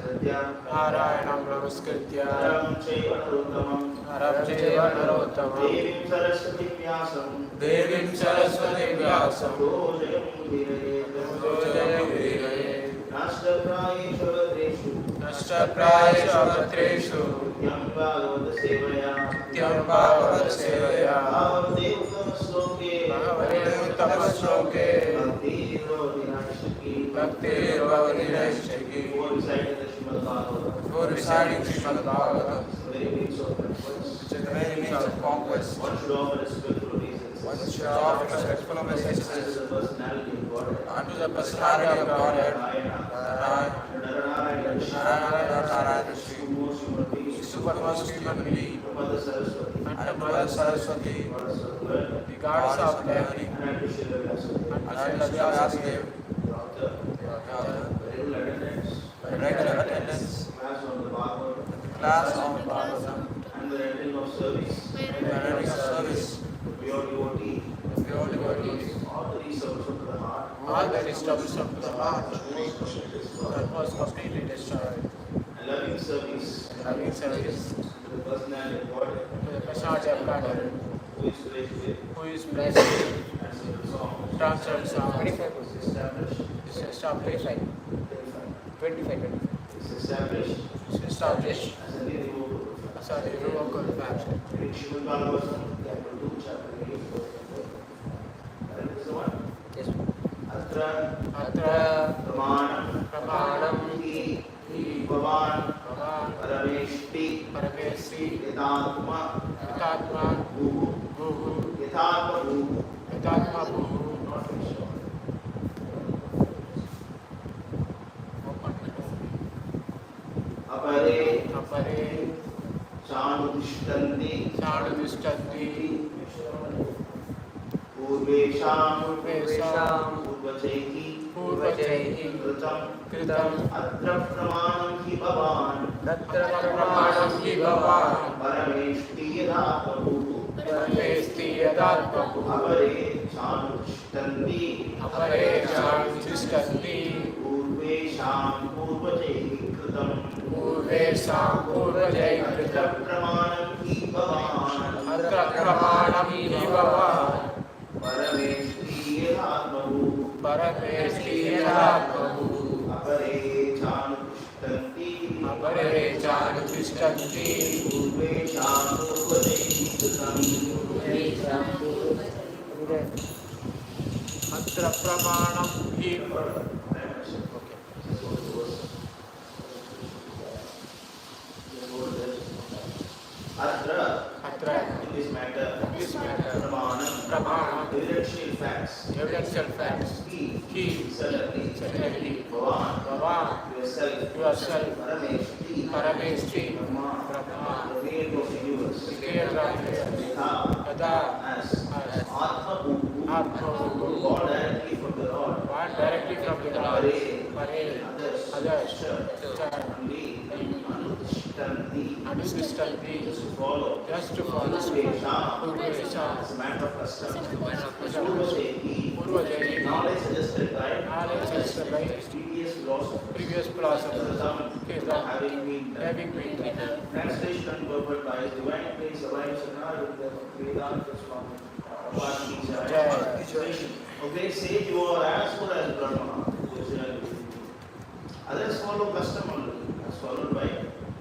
Narayanam Namaskritya Naram Chaiva Narottamam Devim Saraswati Vyasam Jayam Udiraye Nashtaprayeshu Avatreshu Nityam Bhagavata Sevaya Bhagavate Uttama Shloke Bhakti Vinashtaki Before reciting Srimad Bhagavatam, which is the very means of conquest, one should offer respectful obeisances unto the personality of Godhead, Narayana, supermost human being, and Mother Saraswati, the goddess of learning, and Srila Vyasadeva, regular attendance, class on the Bhagavatam, and the rendering of service, pure devotees, all the disturbance of the heart, that was completely destroyed, and loving service, to the personality of Godhead, who is blessed with transcendental song, is established as a irrevocable fact. Srimad Bhagavatam, chapter 2, chapter 8, verse 4. That is the one. Yes. Atra pramanam hi bhavan parameshti yatatma bhuhu yatatma bhuhu. Apare Chanudishtanti Purvesham Purvachaihi Kritam Atra pramanam hi bhavan Parameshti yadatma bhuhu Apare Chanudishtanti Purvesham Purvachaihi Kritam pramanam hi bhavan parameshti yadatma apare chanutishtanti purvesham atra pramanam hi Atra, in this matter, pramanam, evidential facts, he, certainly, bhavan, yourself, parameshti, Brahma, the creator of the universe, yada, as atma bhuhu, born directly from the Lord, others, Anusishtanti, just to follow, as a matter of custom, Purvachaihi, knowledge suggested by previous philosophers, having been translation and purport by His divine grace arrives in our Vedanta Swami. Okay, say you are as good as Brahma. Others follow custom only, as followed by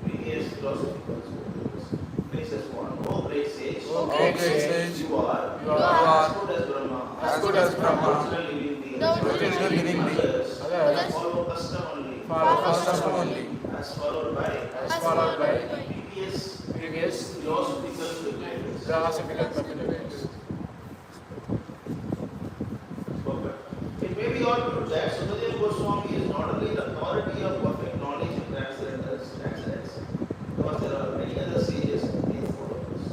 previous philosophical schools. Places one. Oh, great sage. You are as good as Brahma. Original living beings. Others follow custom only. As followed by previous philosophical speculators. It may be all true that Sukadeva Goswami is not only the authority of perfect knowledge in transcendence, because there are many other sages in these followers.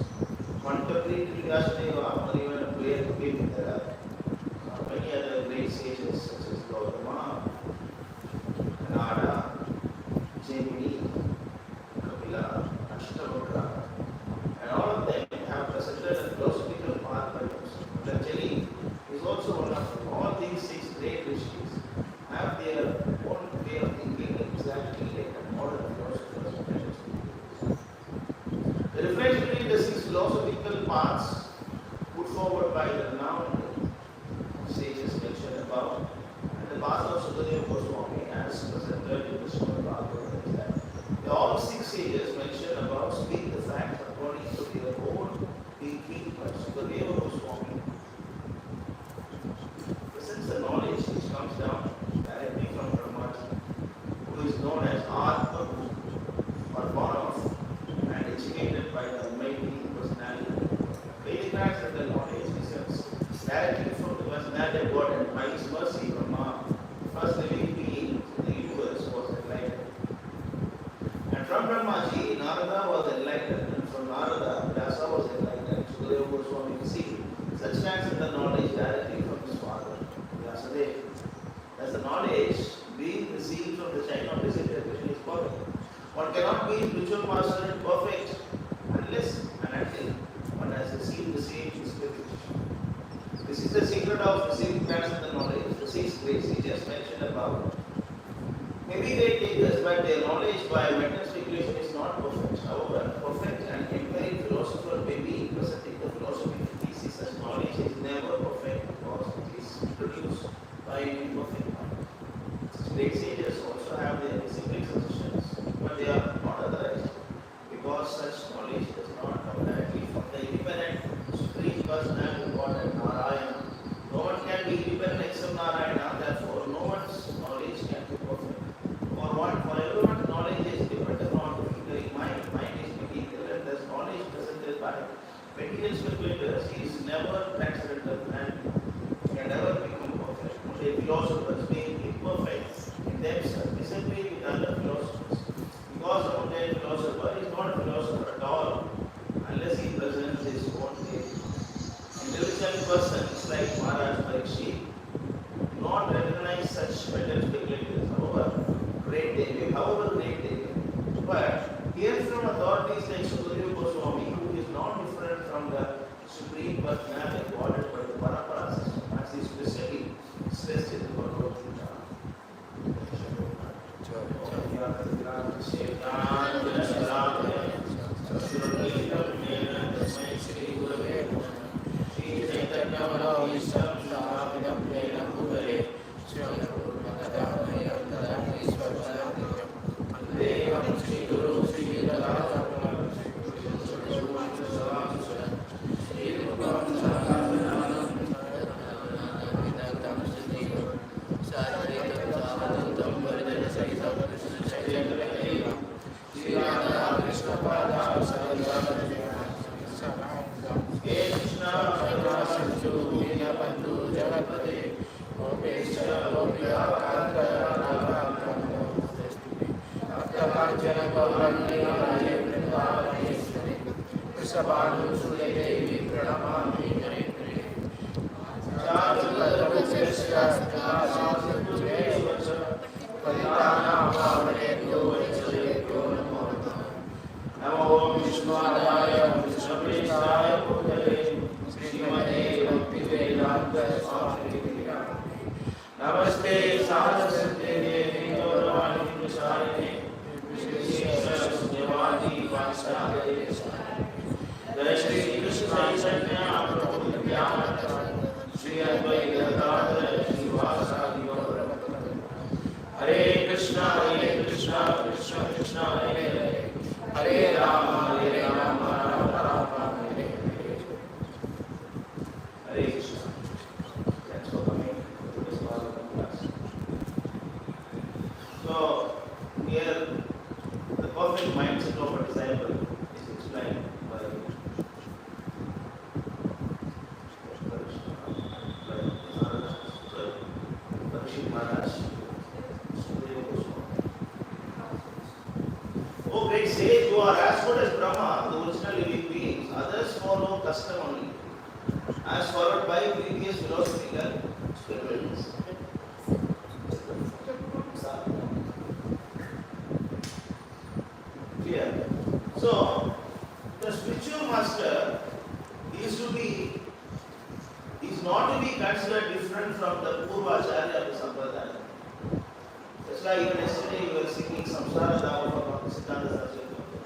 Contemporary Trigashneva, or even a prayer to be there are many other great sages such as Gautama, Nada, Jaimini, Kapila, Ashtavakra, and all of them have presented a philosophical path by Brahmaji, Narada was enlightened, and from Narada, Vyasa was enlightened. Sukadeva Goswami received such transcendental knowledge directly from his father, Vyasadeva. As the knowledge being received from the chain of reciprocation is perfect. One cannot be spiritual master and perfect unless and until one has received the same spiritual. This is the secret of receiving transcendental knowledge. The 6 great sages mentioned above. Maybe they take us, but their knowledge by mental speculation is not perfect. However, perfect and empiric philosopher may be presenting the philosophy thesis. Such knowledge is never perfect because it is produced by an imperfect mind. Great sages also have their disciplined suggestions, but they are not authorized because such knowledge does not come directly from the independent supreme personality of God and Narayana. No one can be independent except Narayana, therefore no one's knowledge can be perfect. For everyone, knowledge is dependent on the mind. Mind is material, and thus knowledge presented by material speculators is never transcendental and can never become perfect. Only philosophers being imperfect in themselves disagree with other philosophers. Because a mundane philosopher is not a philosopher at all unless he presents his own theory. Intelligent persons like Maharaj Parikshit do not recognize such mental speculators. However great they may. But hear from authorities like Sukadeva Goswami, who is not different from the supreme personality embodied by the Parampara system, as is specially stressed in the Bhagavatam. Namaste Saraswate Devi Gauravani Prasarine Vishesha Devadi Vasadeh Jai Shri Krishna Chaitanya Prabhu Nityananda Shri Advaita Gadadhar Srivasadi Gaurabhakta Hare Krishna Krishna Krishna Hare Hare Rama Rama Rama Hare Hare. Hare Krishna. Thanks for coming to this Bhagavatam class. So, here the perfect mindset of a disciple is explained by Parikshit Maharaj. O great sage, you are as good as Brahma, the original living beings. Others follow custom only, as followed by previous philosophical speculators. Clear? So, the spiritual master is not to be considered different from the Purvacharya of the Sampradaya. That's why even yesterday you were singing Samsara Dava from Siddhanta Saraswati.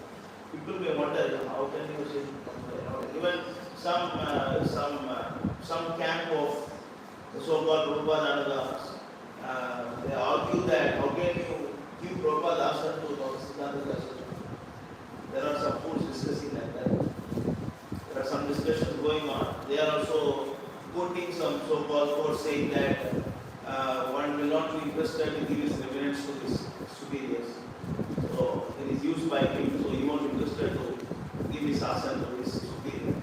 People may wonder, how can you sing? Even some camp of the so-called Prabhupada they argue that how can you give Prabhupada answer to Siddhanta Saraswati? There are some fools discussing like that. There are some discussions going on. They are also quoting some so-called quotes saying that one will not be interested to give his reverence to his superiors. So it is used by him, so he won't be interested to give his asana to his superior.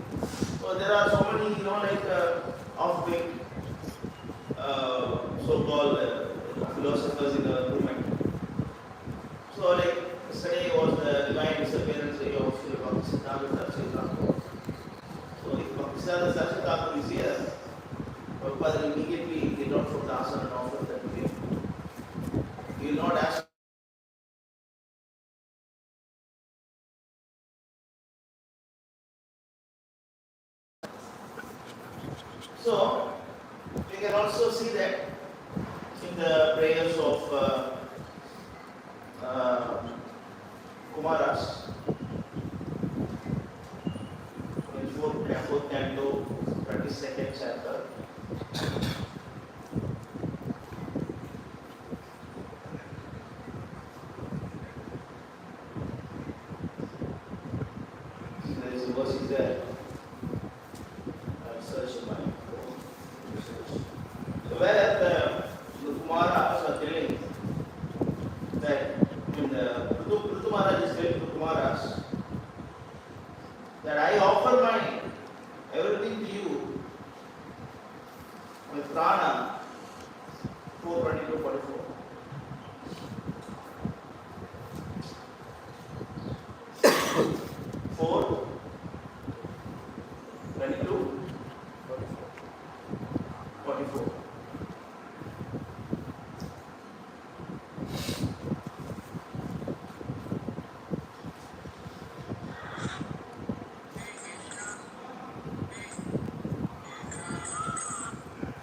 So there are so many, off-beat so-called philosophers in the movement. So, we can also see that in the prayers of Kumaras, in 4th canto, 22nd chapter. There is a verse there. I'll search in my phone. So where the Kumaras are telling that when the Prithu Maharaj is telling to Kumaras that I offer my everything to you, my prana, 4:22-44. 4:22-44.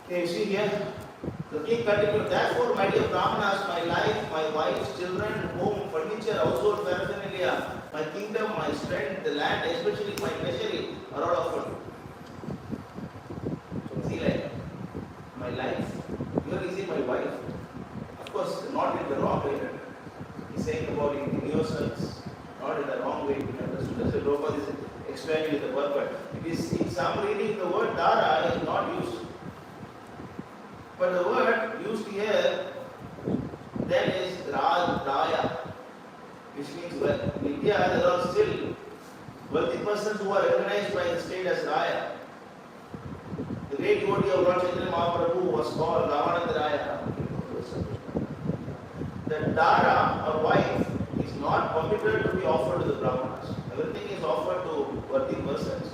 Okay, you see here, the king continued, therefore, my dear Brahmanas, my life, my wife, children, home, furniture, household paraphernalia, my kingdom, my strength, the land, especially my treasury, are all offered you. So, see, like, my life, here is my wife. Of course, not in the wrong way. He's saying about in yourselves, not in the wrong way. That's why Prabhupada is explaining with the word, but it is in some reading the word Dara is not used. But the word used here then is Raya, which means wealth. In India, there are still wealthy persons who are recognized by the state as Raya. The great devotee of Lord Chaitanya Mahaprabhu was called Ramananda Raya. The Dara or wife is not permitted to be offered to the Brahmanas. Everything is offered to worthy persons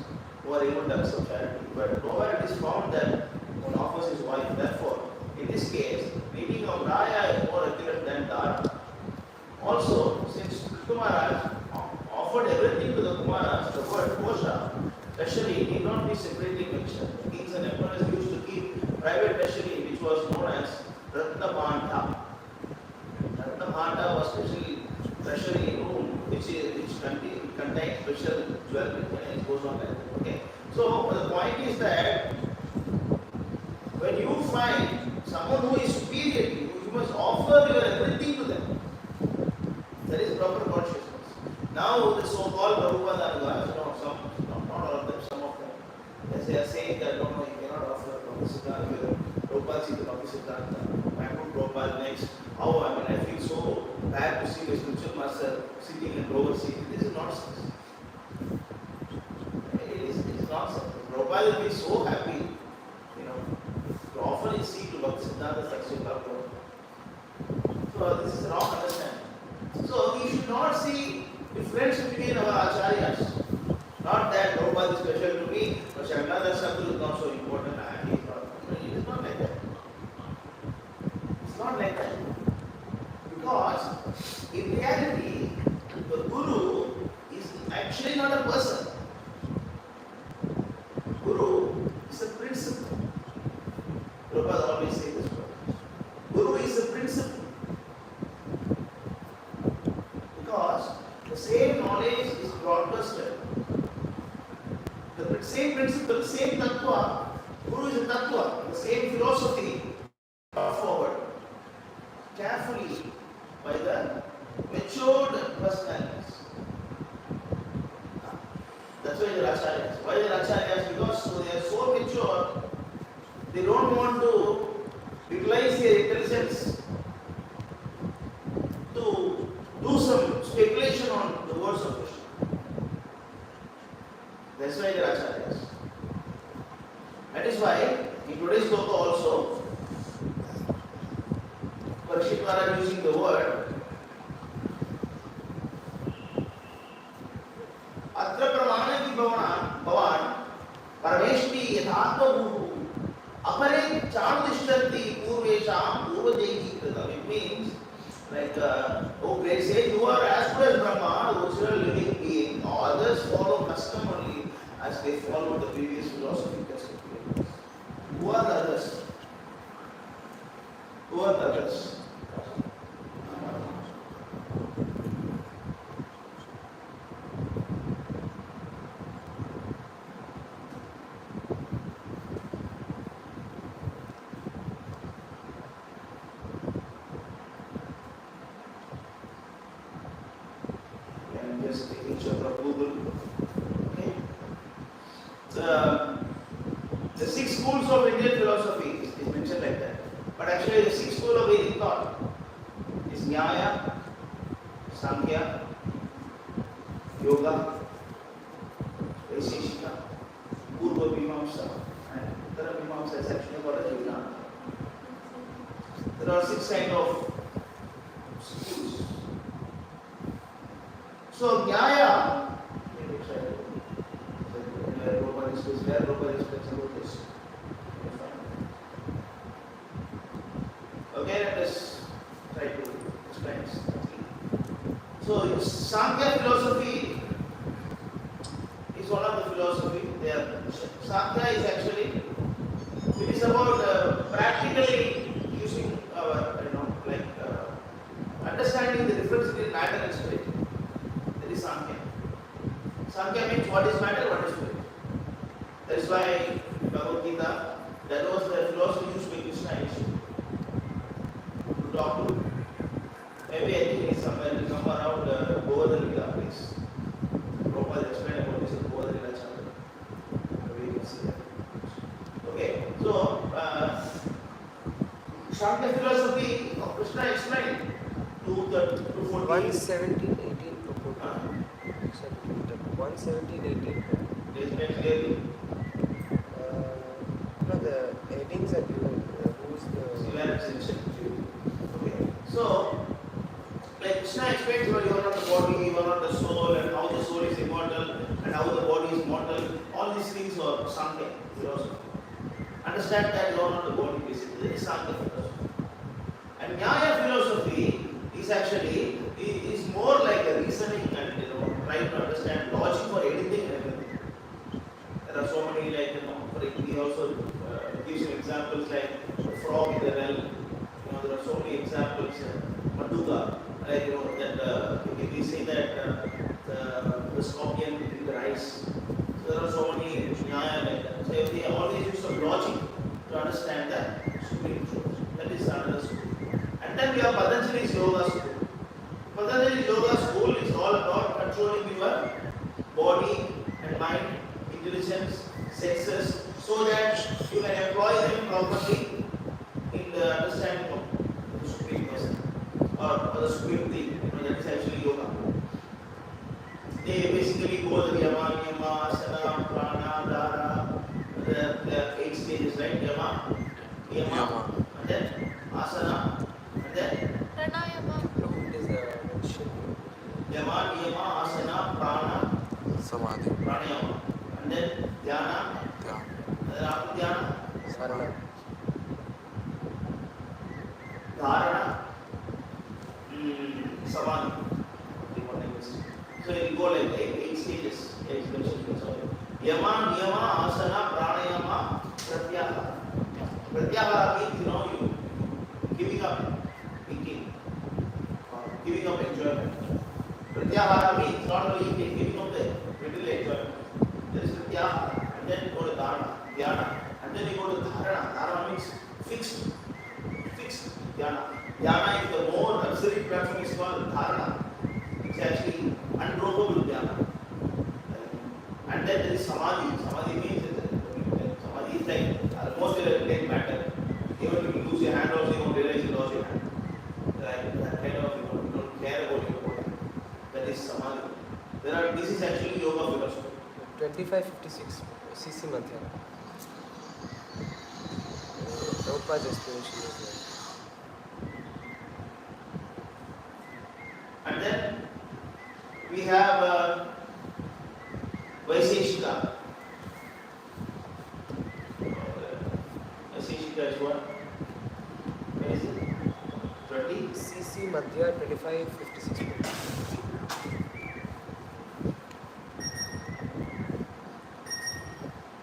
who are able to accept charity. But nowhere it is found that one offers his wife. Therefore, in this case, meaning of Raya is more accurate than Dara. Also, since Kumaras offered everything to the Kumaras, the word Kosha, treasury need not be separately mentioned. Kings and emperors used to keep private treasury, which was known as Ratna Bhanda. Ratna Bhanda was specially treasury room, which contains special jewelry, and it goes on like that. Okay. So the point is that when you find someone who is superior to you, you must offer your everything to them. That is proper consciousness. Now the so-called Prabhupada, not all of them, some of them, as they are saying that no, you cannot offer Prabhu Siddhanta, Prabhupada see the Prabhu Siddhanta, I put Prabhupada next. How, I feel so bad to see the spiritual master sitting in lower seat. This is nonsense. It is nonsense. Prabhupada will be so happy, to offer his seat to Bhakti Siddhanta Saraswati Thakur. So this is wrong understanding. So we should not see difference between our acharyas. Not that Prabhupada is special to me, but Shankara Sadhguru is not so important. It is not like that. It's not like that. Because in reality, the Guru is actually not a person. Guru is a principle. Prabhupada always says this word. Guru is a principle. Because the same knowledge is broadcasted. The same principle, the same tattva. Guru is a tattva. The same philosophy brought forward carefully by the matured personalities. That's why they are acharyas. Why they are acharyas? Because they are so mature, they don't want to utilize their intelligence to do some speculation on the words of Krishna. That's why they are acharyas. That is why in today's sloka also, Parikshit Maharaj using the word Atra Pramana ki Bhavan Parameshti Yathatma Apare Chandishtanti Purvesham Purvadehi Kritam. It means, like, oh great sage, you are as good as Brahma, those are living being. Others follow custom only as they follow the previous philosophical experience. just take a picture from Google. Okay. The six schools of Indian philosophy is mentioned like that. But actually the six schools of Vedic thought is Nyaya, Sankhya, Yoga, Vaisheshika, Purva Mimamsa, and Uttara Mimamsa is actually called as Vedanta. There are six kinds of schools. So Nyaya, where Prabhupada explains about this. Okay, let us try to explain this. So Sankhya philosophy is one of the philosophy. Sankhya is actually, it is about practically using our, understanding the difference between matter and spirit. That is Sankhya. Sankhya means what is matter, what is spirit. That is why Bhagavatam, that was the philosophy used by Krishna to talk to. Maybe I think it's somewhere around Govardhan Lila place. Prabhupada explained about this in Govardhan Lila chapter. Maybe you can see that. Okay, so Sankhya philosophy of Krishna explained to 117, 18 purport. 117, 18. They explain clearly. No, the headings are given. Who's the... Okay, so like Krishna explains about you are not the body, you are not the soul, and how the soul is immortal, and how the body is mortal. All these things are Sankhya philosophy. Understand that you are not the body, basically. This is Sankhya philosophy. And Nyaya philosophy is actually is more like a reasoning and trying to understand logic for anything and everything. There are so many he also gives you examples like the frog in the well. There are so many examples. Maduka, that we say that the scorpion in the rice. So there are so many Nyaya like that. So they always use some logic to understand that supreme truth. That is another school. And then we have Patanjali's Yoga school. Patanjali's Yoga school is all about controlling your body and mind, intelligence, senses, so that you can employ them properly in the understanding of the supreme person or the supreme thing. That is actually yoga. They basically go the Yama, Niyama, Asana, Prana, Dhara. There are 8 stages, right? Yama, Niyama, and then Asana, and then It is Yama, Niyama, Asana, Prana, Samadhi. Pranayama, and then Dhyana, and then after Dhyana, Sarana. Dharana, Samadhi. So it will go like 8 stages. Yama, Niyama, Asana, Pranayama, Pratyahara. Pratyahara means you giving up thinking, giving up enjoyment. Pratyahara means not only giving up the middle enjoyment. There is Pratyahara, and then you go to Dhyana, and then you go to Dharana. Dharana means fixed Dhyana. Dhyana is the more absolute platform is called Dharana. It's actually unbroken Dhyana. And then there is Samadhi. Samadhi means Samadhi is like almost a plain matter. Even if you lose your hand also, you won't realize you lost your hand. Like that kind of, you don't care about your body. That is Samadhi. This is actually yoga philosophy. 2556 CC Madhya. Prabhupada's explanation is there. And then we have Vaisheshika. Vaisheshika is what? Where is it? 20? CC Madhya 2556.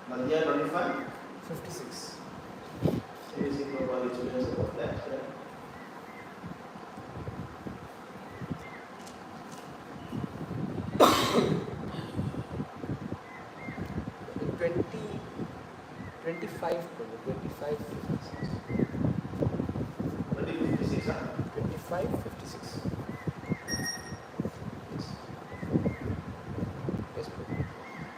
Madhya 25? 56. Seriously, Prabhupada explains about that. Right? Twenty-five, 56. 2056, huh? 2556.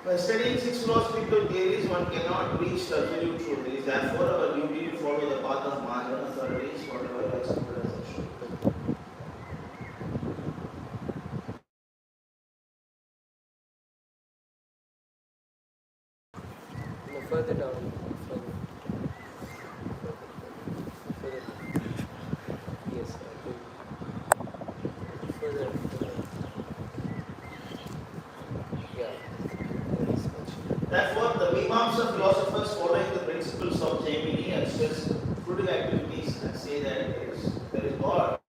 By studying six philosophical theories, one cannot reach the absolute truth. It is therefore our duty to follow the path of Mahajan authorities, whatever is accepted as a truth. Further down. Further. Yes, further. Yeah. Therefore, the Mimamsa philosophers following the principles of Jaimini and stress fruitive activities and say that there is God.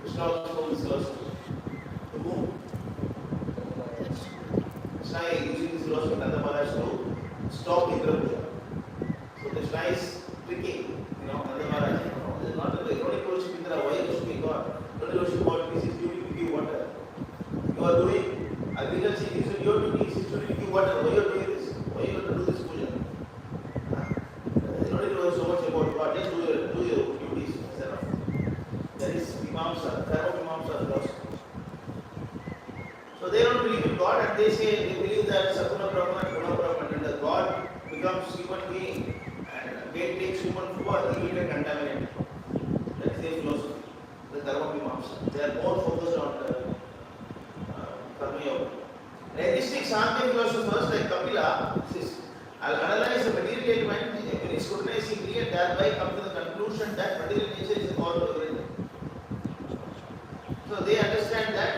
Krishna also told this philosophy. To whom? Krishna is using this philosophy Nanda Maharaj to stop Indra Puja. So Krishna is tricking, Nanda Maharaj. This is not the way. Don't worship Indra. Why worship God? Don't worship God. This is duty to give water. You are doing agriculture. This is your duty. This is duty to give water. Why you are doing this? Why you have to do this puja? You don't need to worry so much about God. Just do your duties. That is Mimamsa, Mimamsa philosophy. So they don't believe in God and they believe that Sakuna Brahman and Guna Brahman and the God becomes human being and again takes human form, he will get contaminated. That is their philosophy, the Dharma Mimamsa. They are more focused on the Karma Yoga. Realistic Sankhya philosophers like Kapila I'll analyze the material element in its scrutinizingly and thereby come to the conclusion that material nature is the cause of everything. So they understand that,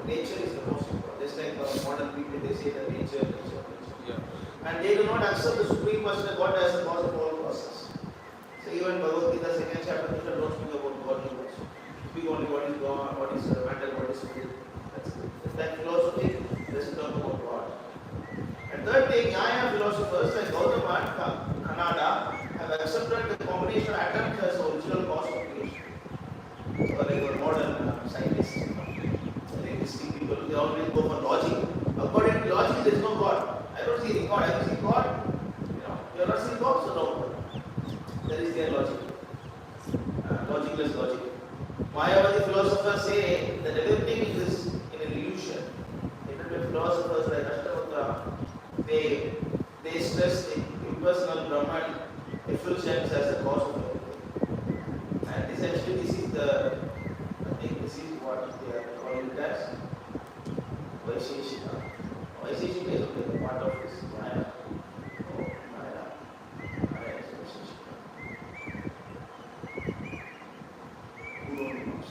nature is the most important. Just like modern people, they say that nature. Yeah. And they do not accept the Supreme Personal God as the cause of all causes. So even Bhagavad Gita, second chapter, Krishna don't speak about God too much. Speak only what is God, what is matter, what is spirit. That philosophy doesn't talk about God. And third thing, Nyaya philosophers like Gautama and Kanada have accepted the combination of atoms as the original cause of creation. So like our modern scientists, linguistic people, they always go for logic. According to logic, there is no God. I don't see any God. I see God. You are not seeing God, so no God. That is their logic. Logicless logic. Mayavadi philosophers say that everything is in an illusion. Different philosophers like Ashtavakra, they stress the impersonal Brahman effulgence as the cause of everything. And essentially, this is what they are calling it as Vaisheshika. Vaisheshika is only a part of this Maya. Maya is Vaisheshika. Guru knows.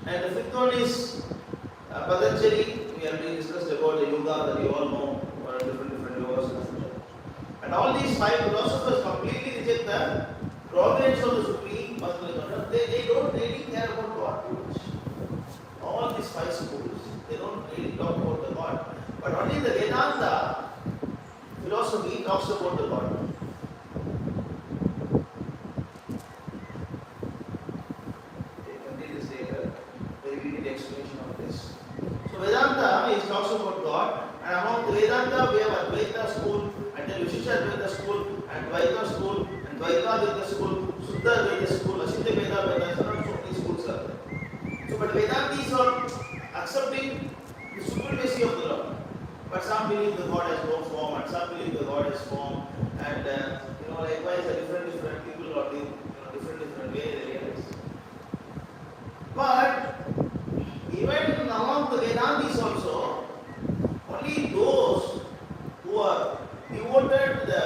And the fifth one is Patanjali. We already discussed about the yoga that you all know, what are different yogas. And all these five philosophers completely reject the providence of the Supreme Personal. They don't really care about God too much. All these five schools, they don't really talk about the God. But only the Vedanta philosophy talks about the God. They continue to say a very detailed explanation of this. So Vedanta talks about God, and among the Vedanta we have Advaita school, and the Vishisha school, and Dvaita school, and Dvaita school, Suddha Advaita school, Asiddha Veda, so many schools are there. So, but Vedantis are accepting the supremacy of the Lord. But some believe the God has no form, and some believe the God has form, and likewise the different people are doing different way they realize. But even among the Vedantis also, only those who are devoted to the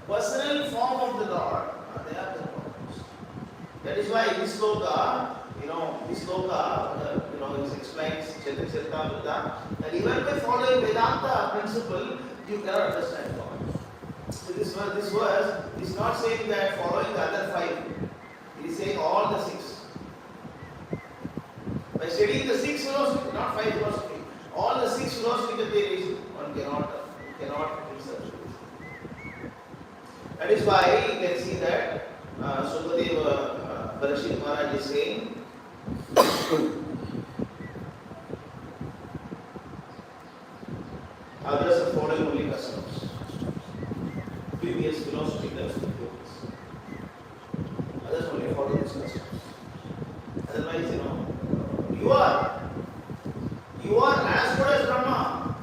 personal form of the Lord, they are the prophets. That is why this sloka, it explains Charitamrita, that even by following Vedanta principle, you cannot understand God. So this verse is not saying that following the other five, it is saying all the six. By studying the 6 philosophy, not 5 philosophy, all the 6 philosophical theories, one cannot research. That is why you can see that Sukadeva Parashit Maharaj is saying, others are following only customs. Previous philosophical theories. Others only follow these customs. Otherwise, you are as good as Brahma.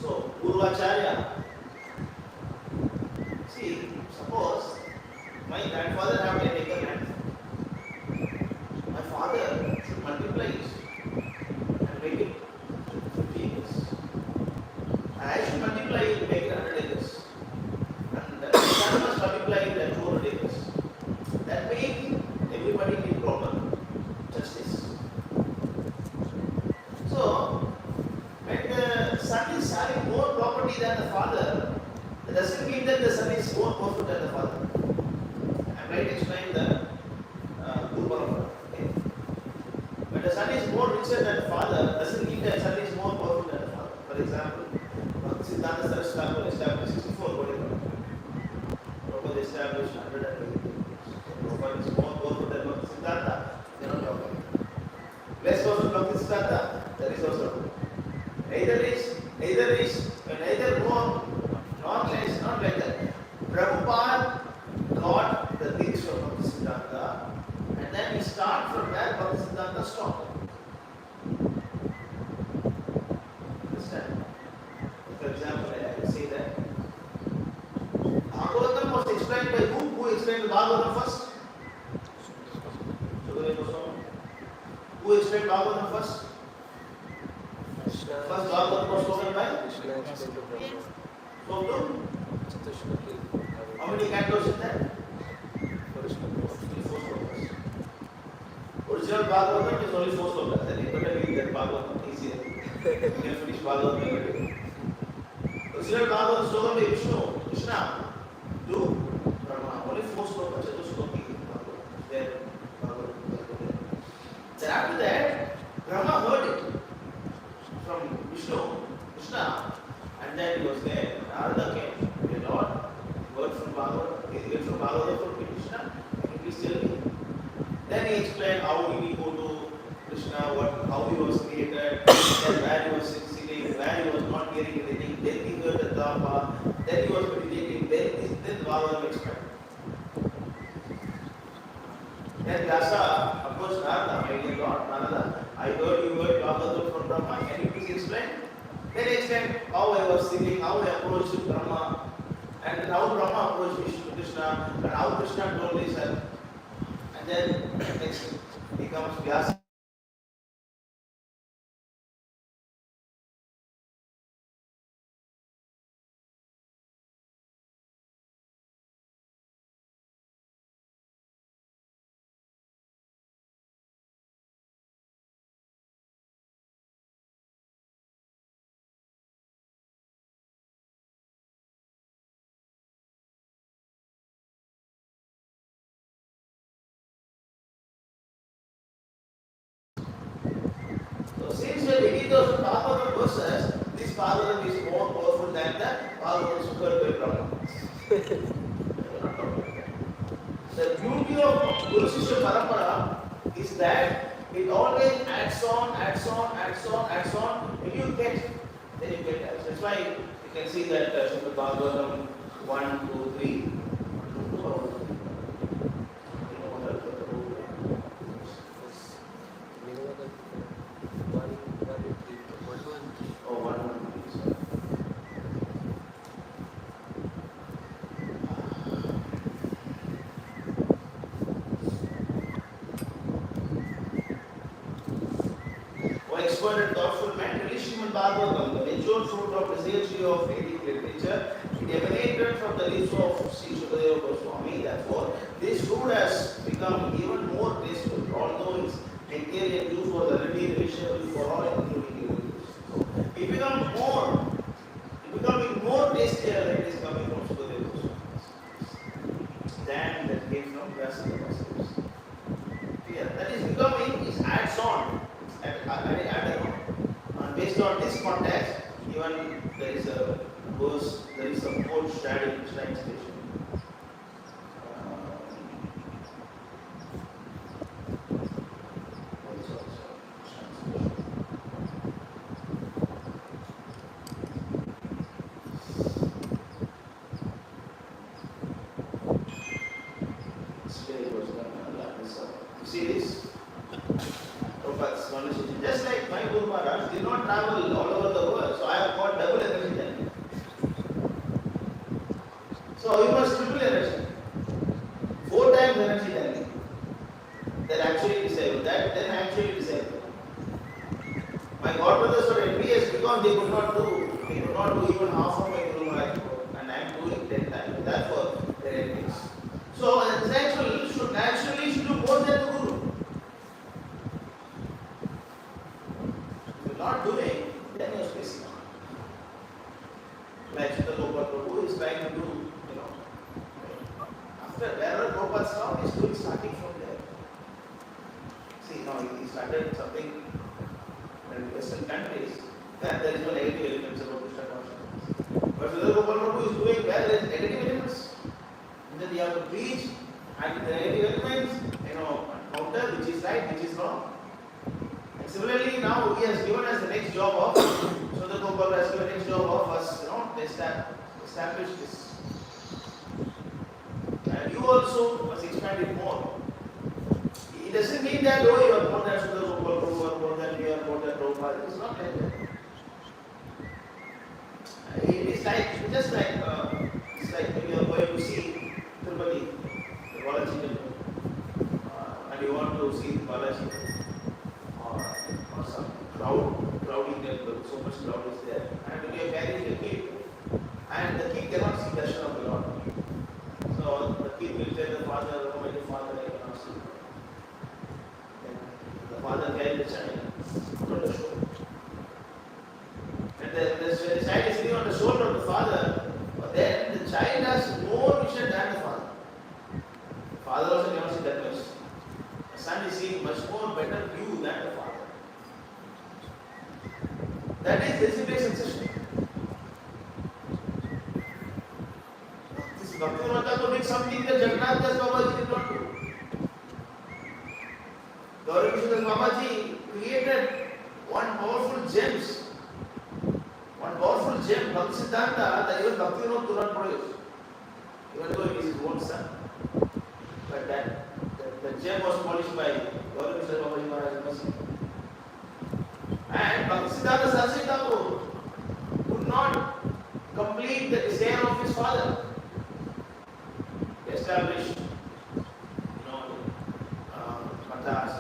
So, Purvacharya. See, suppose my grandfather had a taken land. My father should multiply it and make it 50 acres. And I should multiply it and make it 100 acres. And the son must multiply it at 200 acres. That way, everybody will proper justice. So, when the son is having more property than the father, that doesn't mean that the son is more powerful than the father. I might explain the Guru Parampara. Okay? When the son is more richer than the father, doesn't mean that the son is more powerful than the father. For example, Siddhanta Saraswati established 64 Bodhisattva. Prabhupada established 120. Prabhupada is more powerful than Bhakti Siddhanta. They don't talk about it. Less powerful than Bhakti Siddhanta, that is also. Neither more, not less, not like that. Prabhupada got the things from Bhakti Siddhanta, and then we start from where Bhakti Siddhanta stopped. Understand? For example, I can say that Bhagavatam was explained by who? Who explained the Bhagavatam first? Who explained Bhagavatam first? First Bhagavatam was spoken by? How many cantos in that? Original Bhagavatam is only 4 slokas. Then you better read that Bhagavatam easier. You can finish Bhagavatam every day. Original Bhagavatam sloka by Vishnu, Krishna, to Brahma. Only 4 slokas. Then after that, Brahma heard it from Vishnu, Krishna, and then he was there. Narada came. The Lord heard from Bhagavatam. He heard from Bhagavatam from Krishna. Can you please tell me? Then he explained how did he go to Krishna, how he was created, then where he was sitting, where he was not hearing anything, then he heard the Dhamma, then he was meditating, then the Bhagavatam explained. Then Vyasa approached Narada, my dear Lord, Narada, I heard you heard Bhagavatam from Brahma, can you please explain? Then he explained how I was sitting, how I approached Brahma, and how Brahma approached Vishnu, Krishna, and how Krishna told this. And then next he comes Vyasa. So since we read those Bhagavatam verses, this Bhagavatam is more powerful than the Bhagavatam spoken by Brahma. The beauty of Guru Shishya Parampara is that it always adds on. When you get, then you get that. That's why you can see that Srimad Bhagavatam 1, 2, 3. Expert and thoughtful man, really Srimad Bhagavatam, the mature fruit of the sage tree of Vedic literature, it emanated from the lips of Sri Sukadeva Goswami. Therefore, this fruit has become even more tasteful, although its Hegelian use was already reachable for all, including religious. It becoming more tastier when it is coming from Sukadeva Goswami than that came from Vyasa. Clear? that is becoming is adds on. Based on this context, even there is a verse, there is a whole shrine station. See this? Prabhupada's conversation. Just like my Guru Maharaj did not travel all over the world, so I have got double energy then. So you must triple energy. 4 times energy then. Then actually disabled. Then actually disabled. My godbrothers were envious because they could not do even half of my Guru Maharaj work, and I am doing 10 times. Therefore, they are envious. So a disciple should naturally do more than the Guru. If you are not doing, then you are spacing out. Like the Prabhu is trying to do, after wherever Prabhupada stopped, he is doing starting from there. See, now he started something in Western countries, then there is no negative elements about Krishna consciousness. But Srila Prabhu is doing where there is negative elements. Then you have to preach and the negative elements, counter which is right, which is wrong. And similarly, now he has given us the next job of, so the Prabhupada has given the next job of us, to establish this. And you also must expand it more. It doesn't mean that, you are more than Srila Prabhupada, or more than you are more than Prabhupada. It's not like that. It's like when you are going to see Tirupati, the Balaji temple, and you want to see Balaji or some crowding temple, so much crowd is there, and you are carrying a kid, and the kid cannot see darshan of the Lord. So the kid will tell the father, "Oh, my father, I cannot see." Then the father carries the child on the shoulder, and the child is sitting on the shoulder of the father. Then the child has more vision than the father. The father also cannot see that much. The son is seeing much more better view than the father. That is dissipation system. This Bhakti did something that Jagannath Das Babaji did not do. Gauri Krishna Das Babaji created one powerful gems. One powerful gem, Bhakti Siddhanta, that even Bhakti could not produce, even though it is his own son. But that gem was polished by Gauri Krishna Babaji Maharaj. And Bhakti Siddhanta Saraswati Thakur could not complete the desire of his father. He established, mathas,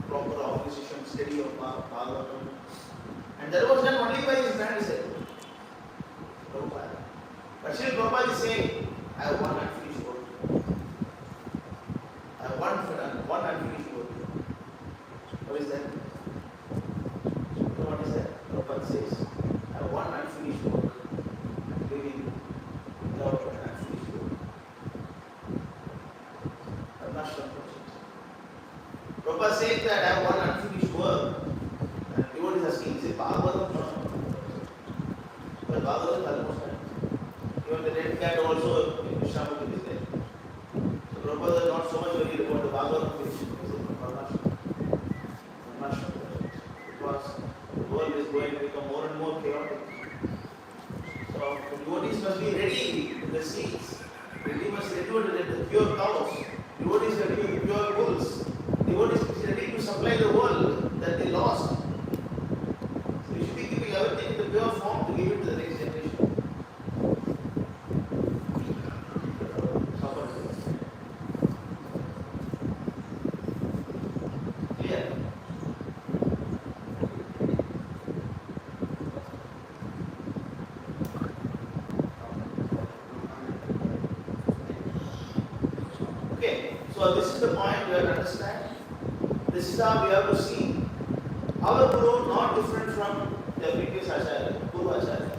proper organization, study of Bhagavatam. And that was done only by his grand disciple, Prabhupada. But still Prabhupada is saying, I have one unfinished work. I have one unfinished work. What is that? You know what is that? Prabhupada says, I have one unfinished work. I am living without an unfinished work. I am not sure. Prabhupada says that I have one unfinished work. Everyone is asking, is it Bhagavatam? But Bhagavatam is almost done. Even the red cat also in Vishnamurti is there. So Prabhupada is not so much worried about the Bhagavatam finish. He said, I'm not sure. Because the world is going to become more and more chaotic. So the devotees must be ready with the seeds. Devotees must be ready with the pure cows. Devotees are ready with the pure bulls. Devotees must be ready to supply the world that they lost. We should be giving everything in the pure form to give it to the next generation. Clear? Okay, so this is the point we have to understand. This is how we have to see our Guru not different from the previous Acharya, Guru Acharya.